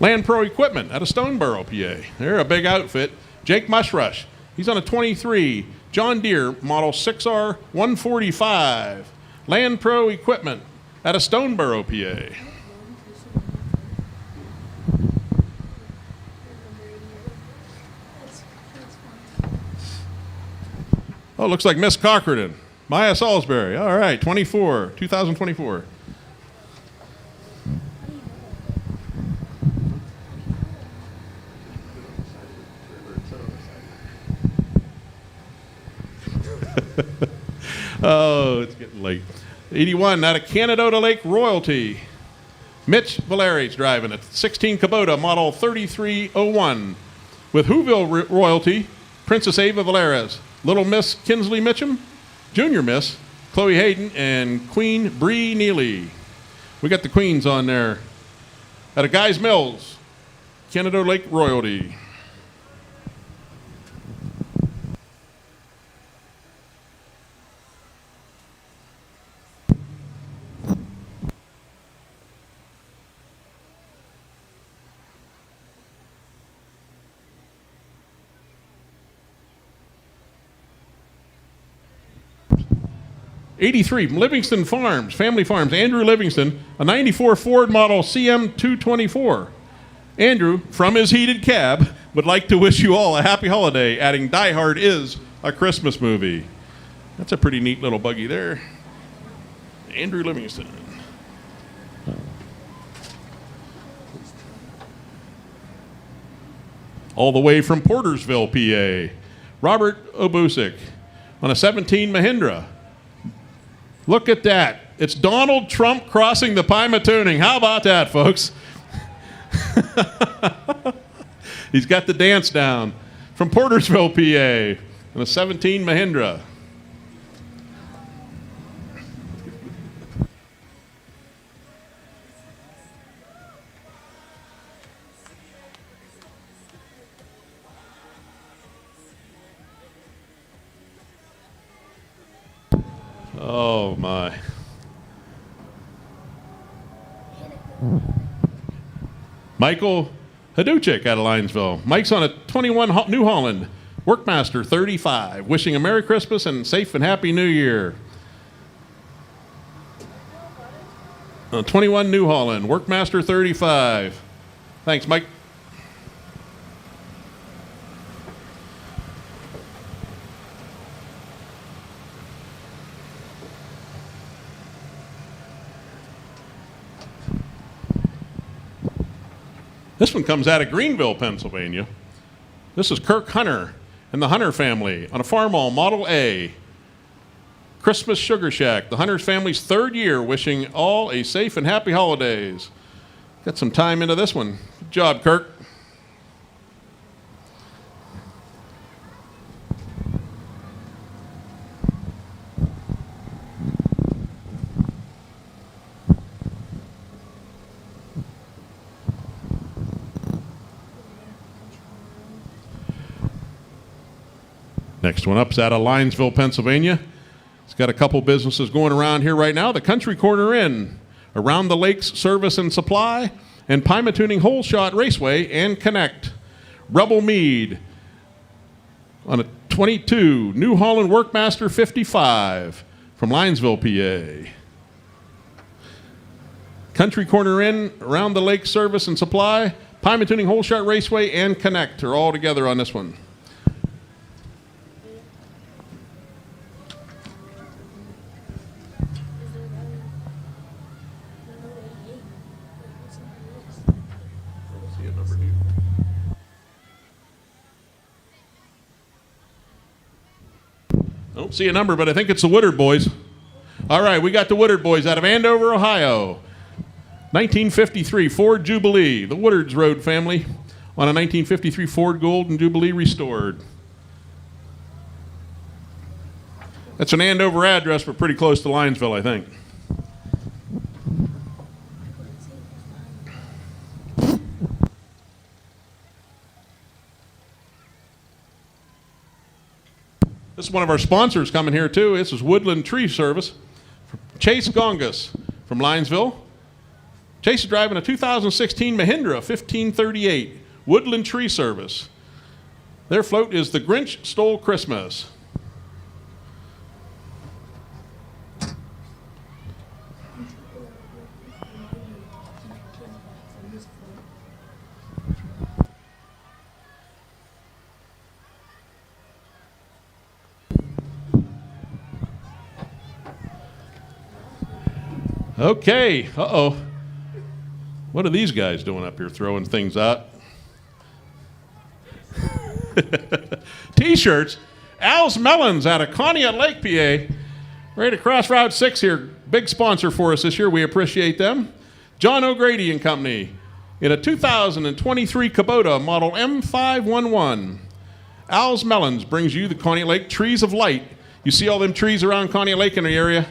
Land Pro Equipment out of Stoneboro, PA. They're a big outfit. Jake Mushrush. He's on a 23 John Deere model 6R 145. Land Pro Equipment out of Stoneboro, PA. Oh, looks like Miss Cochran. Maya Salisbury. All right, 2024. Oh, it's getting late. 81 out of Canadota Lake Royalty. Mitch Valeri's driving a 16 Kubota model 3301 with Whoville Royalty, Princess Ava Valeras, Little Miss Kinsley Mitchum, Junior Miss Chloe Hayden, and Queen Bree Neely. We got the Queens on there. Out of Guys Mills, Canadota Lake Royalty. '83 Livingston Farms, Family Farms, Andrew Livingston, a 94 Ford model CM224. Andrew, from his heated cab, would like to wish you all a happy holiday, adding Die Hard is a Christmas movie. That's a pretty neat little buggy there. Andrew Livingston. All the way from Portersville, PA, Robert Obusick on a 17 Mahindra. Look at that. It's Donald Trump crossing the Pymatuning. How about that, folks? He's got the dance down. From Portersville, PA, on a 17 Mahindra. Oh, my. Michael Haduchik out of Linesville. Mike's on a 21 New Holland Workmaster 35, wishing a Merry Christmas and safe and Happy New Year. 21 New Holland Workmaster 35. Thanks, Mike. This one comes out of Greenville, Pennsylvania. This is Kirk Hunter and the Hunter family on a Farmall Model A. Christmas Sugar Shack, the Hunter's family's third year, wishing all a safe and happy holidays. Got some time into this one. Good job, Kirk. Next one up is out of Linesville, Pennsylvania. It's got a couple businesses going around here right now. The Country Corner Inn, Around the Lakes Service and Supply, and Pymatuning Whole Shot Raceway and Connect. Rebel Mead on a 22 New Holland Workmaster 55 from Linesville, PA. Country Corner Inn, Around the Lake Service and Supply, Pymatuning Whole Shot Raceway and Connect are all together on this one. I don't see a number, but I think it's the Woodard boys. All right, we got the Woodard boys out of Andover, Ohio. 1953 Ford Jubilee, the Woodards Road family on a 1953 Ford Golden Jubilee restored. That's an Andover address, but pretty close to Linesville, I think. This is one of our sponsors coming here, too. This is Woodland Tree Service. Chase Gongas from Linesville. Chase is driving a 2016 Mahindra 1538 Woodland Tree Service. Their float is The Grinch Stole Christmas. Okay, uh-oh. What are these guys doing up here throwing things out? T-shirts. Al's Melons out of Conneaut Lake, PA. Right across Route 6 here, big sponsor for us this year. We appreciate them. John O'Grady and Company in a 2023 Kubota Model M511. Al's Melons brings you the Conneaut Lake Trees of Light. You see all them trees around Conneaut Lake in the area?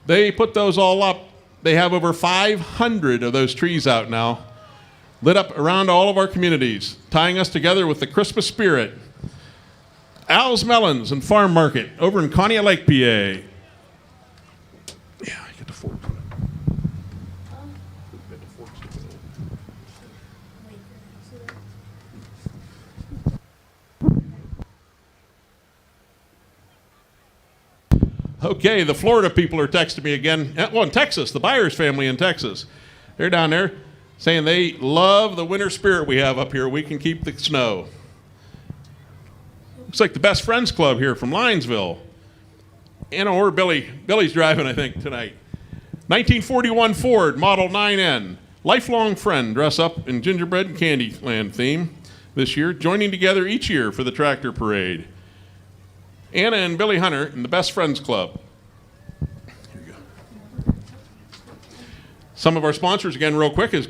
They put those all up. They have over 500 of those trees out now, lit up around all of our communities, tying us together with the Christmas spirit. Al's Melons and Farm Market over in Conneaut Lake, PA. Yeah, I get the fork. Okay, the Florida people are texting me again. Well, in Texas, the Byers family in Texas. They're down there saying they love the winter spirit we have up here. We can keep the snow. Looks like the Best Friends Club here from Linesville. Or Billy's driving, I think, tonight. 1941 Ford Model 9N. Lifelong friend, dress up in gingerbread and Candyland theme this year, joining together each year for the tractor parade. Anna and Billy Hunter in the Best Friends Club. Here you go. Some of our sponsors, again, real quick, is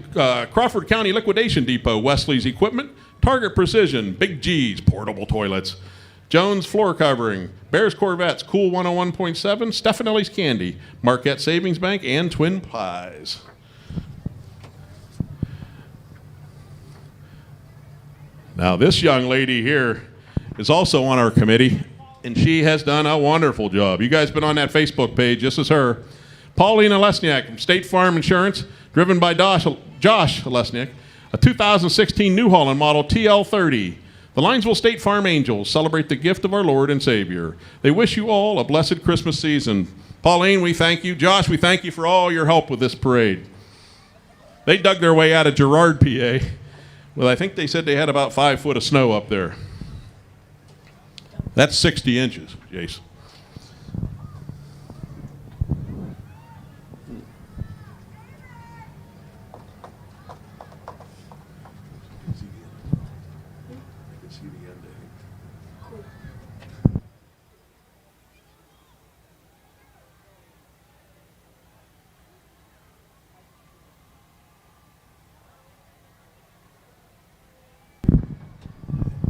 Crawford County Liquidation Depot, Wesley's Equipment, Target Precision, Big G's, Portable Toilets, Jones Floor Covering, Bears Corvettes, Cool 101.7, Stefanelli's Candy, Marquette Savings Bank, and Twin Pies. Now, this young lady here is also on our committee, and she has done a wonderful job. You guys been on that Facebook page. This is her. Paulina Lesniak from State Farm Insurance, driven by Josh Lesniak, a 2016 New Holland model TL30. The Linesville State Farm Angels celebrate the gift of our Lord and Savior. They wish you all a blessed Christmas season. Pauline, we thank you. Josh, we thank you for all your help with this parade. They dug their way out of Girard, PA. Well, I think they said they had about 5 foot of snow up there. That's 60 inches, Jace.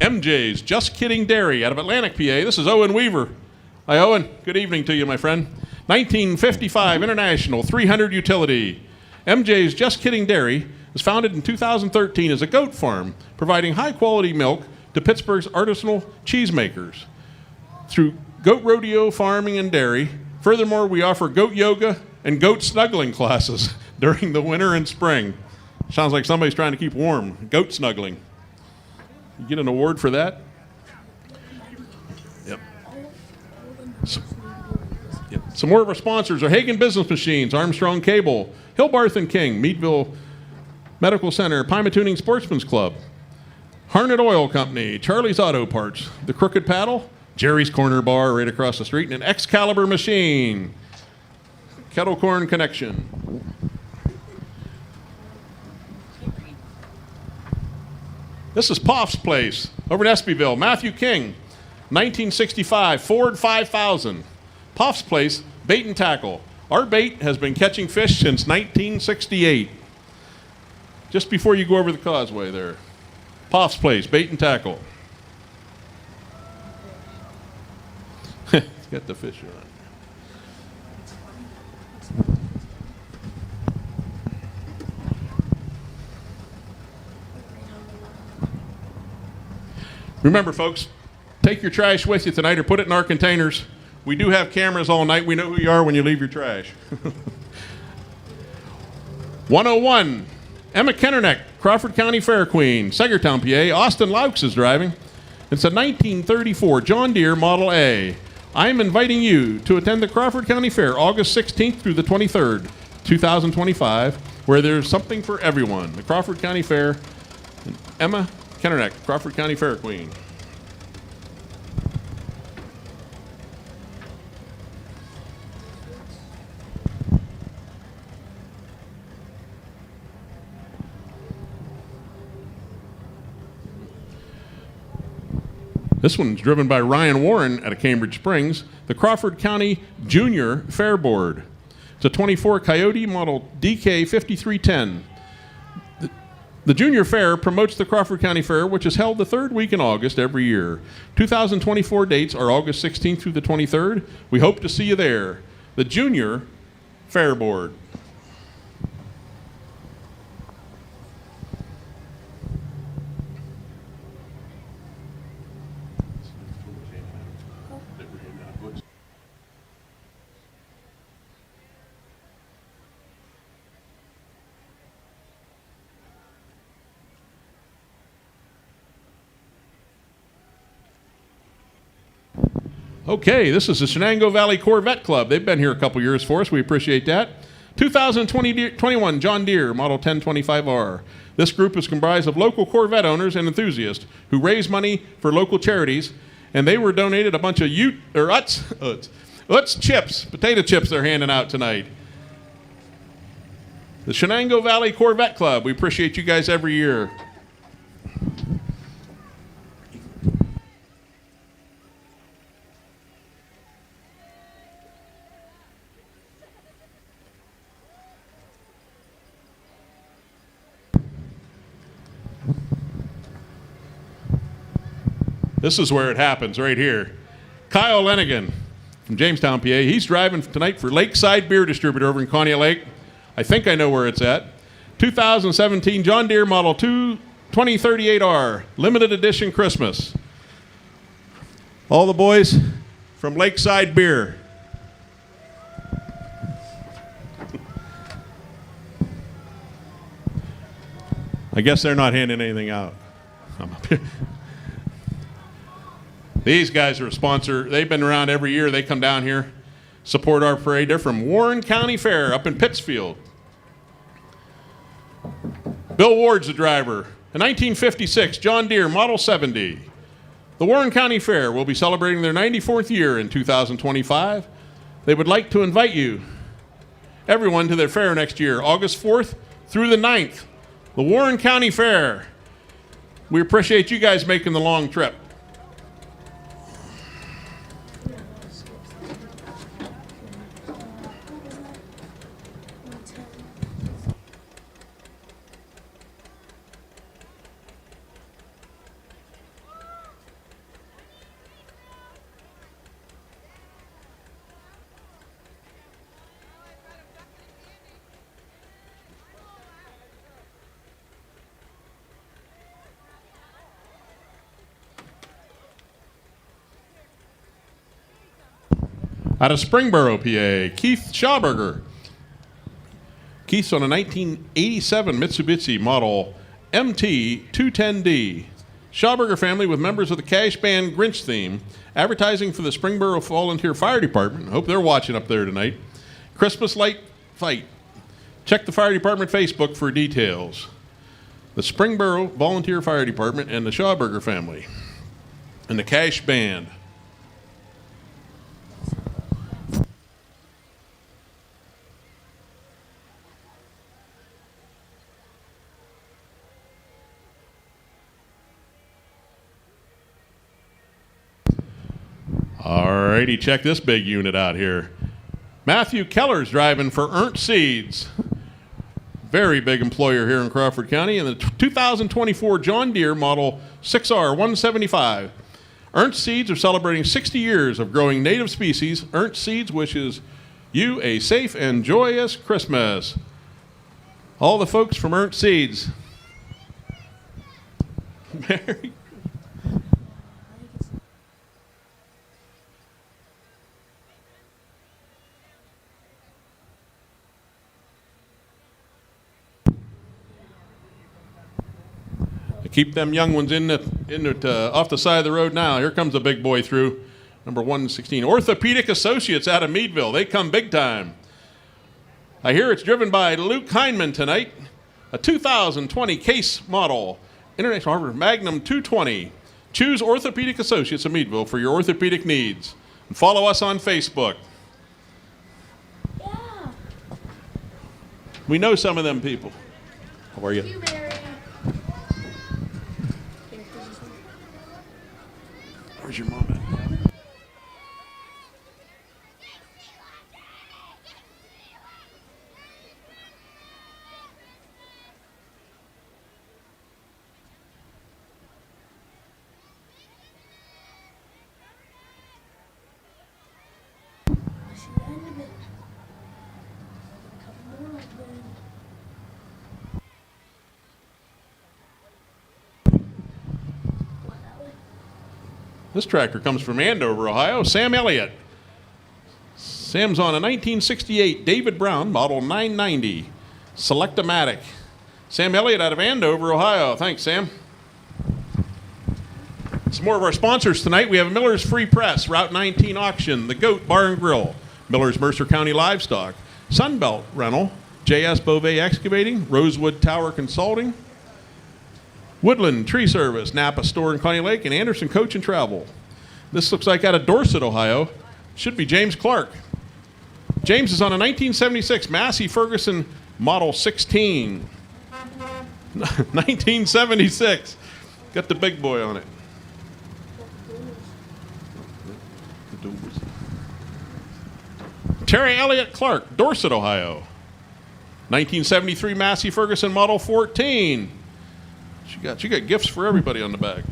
MJ's Just Kidding Dairy out of Atlantic, PA. This is Owen Weaver. Hi, Owen. Good evening to you, my friend. 1955 International 300 Utility. MJ's Just Kidding Dairy was founded in 2013 as a goat farm, providing high-quality milk to Pittsburgh's artisanal cheesemakers through goat rodeo farming and dairy. Furthermore, we offer goat yoga and goat snuggling classes during the winter and spring. Sounds like somebody's trying to keep warm. Goat snuggling. You get an award for that? Yep. Some more of our sponsors are Hagen Business Machines, Armstrong Cable, Hillbarth and King, Meadville Medical Center, Pymatooning Sportsman's Club, Harnett Oil Company, Charlie's Auto Parts, The Crooked Paddle, Jerry's Corner Bar right across the street, and an Excalibur Machine, Kettle Corn Connection. This is Poff's Place over in Espyville. Matthew King, 1965 Ford 5000. Poff's Place, bait and tackle. Our bait has been catching fish since 1968. Just before you go over the causeway there. Poff's Place, bait and tackle. It's got the fish on. Remember, folks, take your trash with you tonight or put it in our containers. We do have cameras all night. We know who you are when you leave your trash. 101, Emma Kennerneck, Crawford County Fair Queen, Segertown, PA. Austin Laux is driving. It's a 1934 John Deere Model A. I am inviting you to attend the Crawford County Fair August 16th through the 23rd, 2025, where there's something for everyone. The Crawford County Fair. And Emma Kennerneck, Crawford County Fair Queen. This one's driven by Ryan Warren out of Cambridge Springs, the Crawford County Junior Fair Board. It's a 24 Coyote model DK 5310. The Junior Fair promotes the Crawford County Fair, which is held the third week in August every year. 2024 dates are August 16th through the 23rd. We hope to see you there. The Junior Fair Board. Okay, this is the Shenango Valley Corvette Club. They've been here a couple years for us. We appreciate that. 2021 John Deere Model 1025R. This group is comprised of local Corvette owners and enthusiasts who raise money for local charities, and they were donated a bunch of Utz chips, potato chips they're handing out tonight. The Shenango Valley Corvette Club. We appreciate you guys every year. This is where it happens, right here. Kyle Lenigan from Jamestown, PA. He's driving tonight for Lakeside Beer Distributor over in Conneaut Lake. I think I know where it's at. 2017 John Deere Model 2038R, limited edition Christmas. All the boys from Lakeside Beer. I guess they're not handing anything out. I'm up here. These guys are a sponsor. They've been around every year. They come down here, support our parade. They're from Warren County Fair up in Pittsfield. Bill Ward's the driver. A 1956 John Deere Model 70. The Warren County Fair will be celebrating their 94th year in 2025. They would like to invite you, everyone, to their fair next year, August 4th through the 9th. The Warren County Fair. We appreciate you guys making the long trip. Out of Springboro, PA, Keith Schauberger. Keith's on a 1987 Mitsubishi model MT210D. Schauberger family with members of the Cash Band Grinch theme, advertising for the Springboro Volunteer Fire Department. I hope they're watching up there tonight. Christmas light fight. Check the fire department Facebook for details. The Springboro Volunteer Fire Department and the Schauberger family. And the Cash Band. Alrighty, check this big unit out here. Matthew Keller's driving for Ernst Seeds. Very big employer here in Crawford County. And the 2024 John Deere Model 6R 175. Ernst Seeds are celebrating 60 years of growing native species. Ernst Seeds wishes you a safe and joyous Christmas. All the folks from Ernst Seeds. Merry Keep them young ones off the side of the road now. Here comes the big boy through. Number 116. Orthopedic Associates out of Meadville. They come big time. I hear it's driven by Luke Heinman tonight. A 2020 Case model. International Harbor Magnum 220. Choose Orthopedic Associates of Meadville for your orthopedic needs. And follow us on Facebook. Yeah. We know some of them people. How are you? Thank you, Mary. This tractor comes from Andover, Ohio. Sam Elliott. Sam's on a 1968 David Brown Model 990 Select-O-Matic. Sam Elliott out of Andover, Ohio. Thanks, Sam. Some more of our sponsors tonight. We have Miller's Free Press, Route 19 Auction, The Goat Bar and Grill, Miller's Mercer County Livestock, Sunbelt Rental, J.S. Beauvais Excavating, Rosewood Tower Consulting, Woodland Tree Service, Napa Store in Coney Lake, and Anderson Coach and Travel. This looks like out of Dorset, Ohio. Should be James Clark. James is on a 1976 Massey Ferguson Model 16. 1976. Got the big boy on it. Terry Elliott Clark, Dorset, Ohio. 1973 Massey Ferguson Model 14. She got gifts for everybody on the back.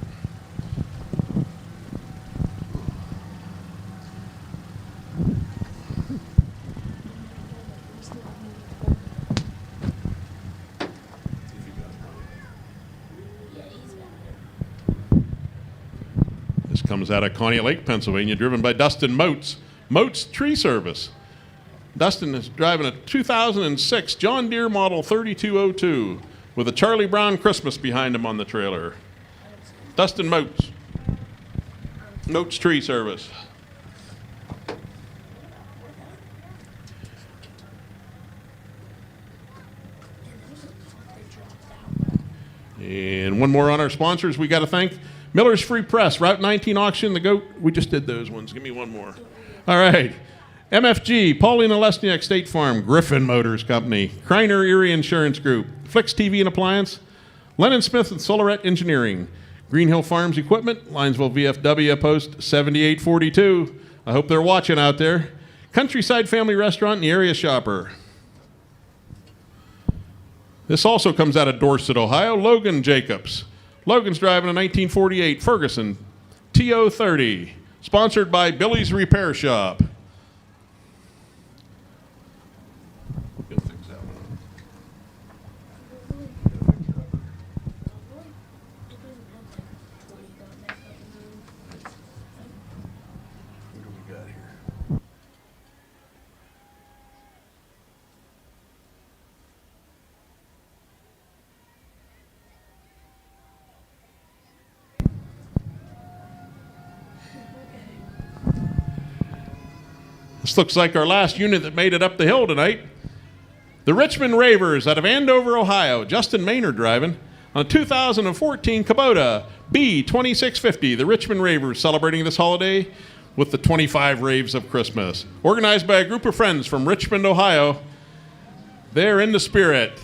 This comes out of Coney Lake, Pennsylvania, driven by Dustin Moats. Moats Tree Service. Dustin is driving a 2006 John Deere Model 3202 with a Charlie Brown Christmas behind him on the trailer. Dustin Moats. Moats Tree Service. And one more on our sponsors we got to thank. Miller's Free Press, Route 19 Auction, The Goat. We just did those ones. Give me one more. All right. MFG, Pauline and Lesniak State Farm, Griffin Motors Company, Kreiner Erie Insurance Group, Flex TV and Appliance, Lennon Smith and Solaret Engineering, Green Hill Farms Equipment, Linesville VFW Post 7842. I hope they're watching out there. Countryside Family Restaurant and the Area Shopper. This also comes out of Dorset, Ohio. Logan Jacobs. Logan's driving a 1948 Ferguson TO30, sponsored by Billy's Repair Shop. This looks like our last unit that made it up the hill tonight. The Richmond Ravers out of Andover, Ohio. Justin Maynard driving on a 2014 Kubota B2650. The Richmond Ravers celebrating this holiday with the 25 Raves of Christmas. Organized by a group of friends from Richmond, Ohio. They're in the spirit.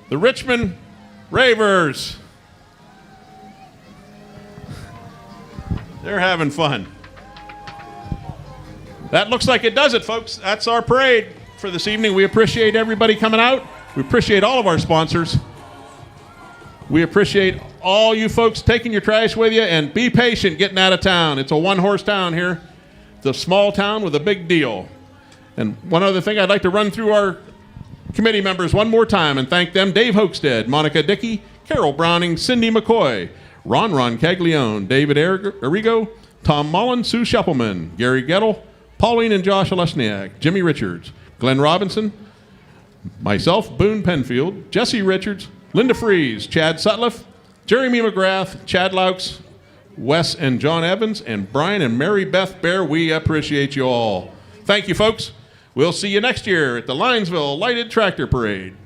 The Richmond Ravers. They're having fun. That looks like it does it, folks. That's our parade for this evening. We appreciate everybody coming out. We appreciate all of our sponsors. We appreciate all you folks taking your trash with you, and be patient getting out of town. It's a one-horse town here. It's a small town with a big deal. And one other thing, I'd like to run through our committee members one more time and thank them. Dave Hoekstead, Monica Dickey, Carol Browning, Cindy McCoy, Ron Caglione, David Arrigo, Tom Mullen, Sue Scheppelman, Gary Gettle, Pauline and Josh Lesniak, Jimmy Richards, Glenn Robinson, myself, Boone Penfield, Jesse Richards, Linda Fries, Chad Sutliff, Jeremy McGrath, Chad Laux, Wes and John Evans, and Brian and Mary Beth Bear. We appreciate you all. Thank you, folks. We'll see you next year at the Linesville Lighted Tractor Parade.